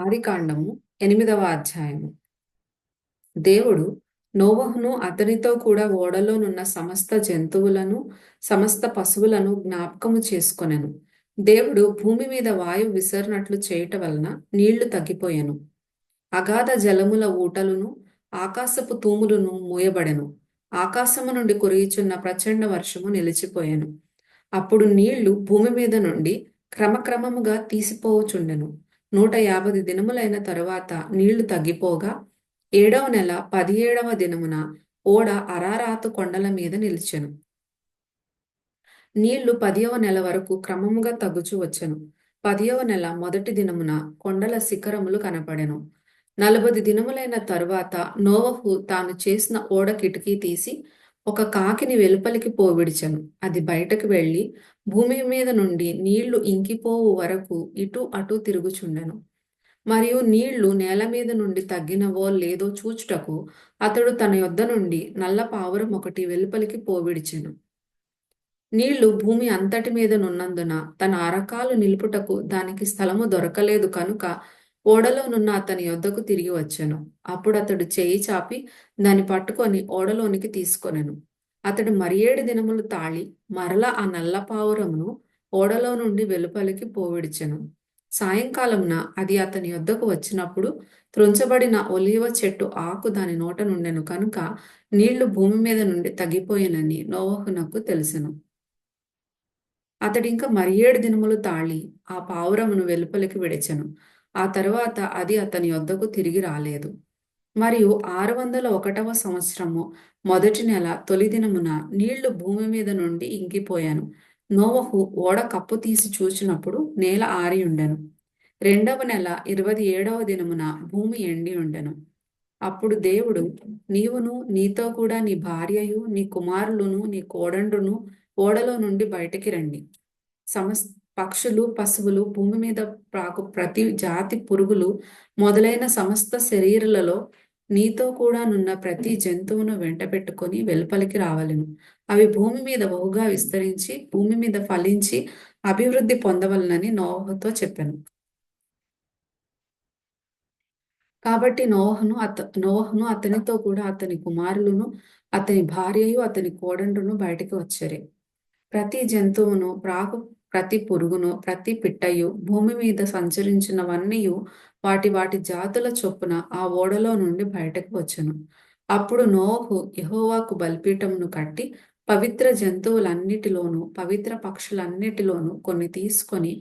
ఆదికాండము 8వ అధ్యాయము. దేవుడు నోవహును అతనితో కూడా ఓడలోనున్న సమస్త జంతువులను సమస్త పశువులను జ్ఞాపకము చేసుకొనెను. దేవుడు భూమి మీద వాయువు విసరినట్లు చేయుట వలన నీళ్లు తగ్గిపోయెను. అగాధ జలముల ఊటలును ఆకాశపు తూములును మూయబడెను. ఆకాశము నుండి కురియుచున్న ప్రచండ వర్షము నిలిచిపోయెను. అప్పుడు నీళ్లు భూమి మీద నుండి క్రమక్రమముగా తీసిపోవుచుండెను. 150 దినములైన తరువాత నీళ్లు తగ్గిపోగా 7వ నెల 17వ దినమున ఓడ అరారాతు కొండల మీద నిలిచెను. నీళ్లు 10వ నెల వరకు క్రమముగా తగ్గుచూ వచ్చెను. 10వ నెల మొదటి దినమున కొండల శిఖరములు కనపడెను. 40 దినములైన తరువాత నోవహు తాను చేసిన ఓడ కిటికీ తీసి ఒక కాకిని వెలుపలికి పోవిడిచెను. అది బయటకు వెళ్లి భూమి మీద నుండి నీళ్లు ఇంకిపోవు వరకు ఇటు అటు తిరుగుచుండెను. మరియు నీళ్లు నేల మీద నుండి తగ్గినవో లేదో చూచుటకు అతడు తన యొద్ద నుండి నల్ల పావురం ఒకటి వెలుపలికి పోవిడిచెను. నీళ్లు భూమి అంతటి మీద నున్నందున తన అరకాలు నిలుపుటకు దానికి స్థలము దొరకలేదు కనుక ఓడలోనున్న అతని యొద్దకు తిరిగి వచ్చెను. అప్పుడు అతడు చేయి చాపి దాన్ని పట్టుకొని ఓడలోనికి తీసుకొనెను. అతడు మరి 7 దినములు తాళి మరల ఆ నల్ల పావురమును ఓడలో నుండి వెలుపలికి పోవిడిచెను. సాయంకాలమున అది అతని యొద్దకు వచ్చినప్పుడు త్రుంచబడిన ఒలీవ చెట్టు ఆకు దాని నోట నుండెను కనుక నీళ్లు భూమి మీద నుండి తగ్గిపోయినని నోవహునకు తెలిసెను. అతడింక మరి 7 దినములు తాళి ఆ పావురమును వెలుపలికి విడిచెను. ఆ తరువాత అది అతని యొద్దకు తిరిగి రాలేదు. మరియు 601వ సంవత్సరము మొదటి నెల తొలి దినమున నీళ్లు భూమి మీద నుండి ఇంకిపోయాను. నోవహు ఓడ కప్పు తీసి చూచినప్పుడు నేల ఆరి ఉండెను. 2వ నెల 27వ దినమున భూమి ఎండి ఉండెను. అప్పుడు దేవుడు, నీవును నీతో కూడా నీ భార్యయు నీ కుమారులును నీ కోడండ్రును ఓడలో నుండి బయటికి రండి. పక్షులు పశువులు భూమి మీద ప్రాకు ప్రతి జాతి పురుగులు మొదలైన సమస్త శరీరులలో నీతో కూడా నున్న ప్రతి జంతువును వెంట పెట్టుకొని వెలుపలికి రావలెను. అవి భూమి మీద బహుగా విస్తరించి భూమి మీద ఫలించి అభివృద్ధి పొందవలనని నోవహుతో చెప్పెను. కాబట్టి నోవహును అతనితో కూడా అతని కుమారులను అతని భార్యయు అతని కోడండ్రును బయటికి వచ్చారు. ప్రతి జంతువును ప్రతి పురుగును ప్రతి పిట్టయు భూమి మీద సంచరించినవన్నీయు వాటి వాటి జాతుల చొప్పున ఆ ఓడలో నుండి బయటకు వచ్చెను. అప్పుడు నోవహు యెహోవాకు బలిపీఠమును కట్టి పవిత్ర జంతువులన్నిటిలోనూ పవిత్ర పక్షులన్నిటిలోనూ కొన్ని తీసుకొని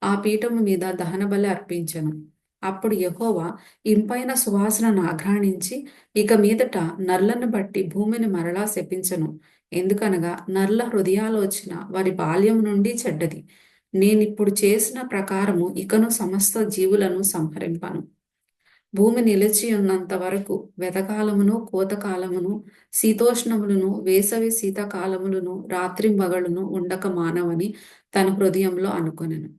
ఆ పీఠము మీద దహనబలి అర్పించెను. అప్పుడు యెహోవా ఇంపైన సువాసనను ఆఘ్రాణించి ఇక మీదట నరులను బట్టి భూమిని మరలా శపించెను. ఎందుకనగా నరుల హృదయాలోచన వారి బాల్యం నుండి చెడ్డది. నేనిప్పుడు చేసిన ప్రకారము ఇకను సమస్త జీవులను సంహరింపను. భూమి నిలిచి ఉన్నంత వరకు వెదకాలమును కోతకాలమును శీతోష్ణములను వేసవి శీతకాలములను రాత్రింబగళ్ళును ఉండక మానవని తన హృదయంలో అనుకొనెను.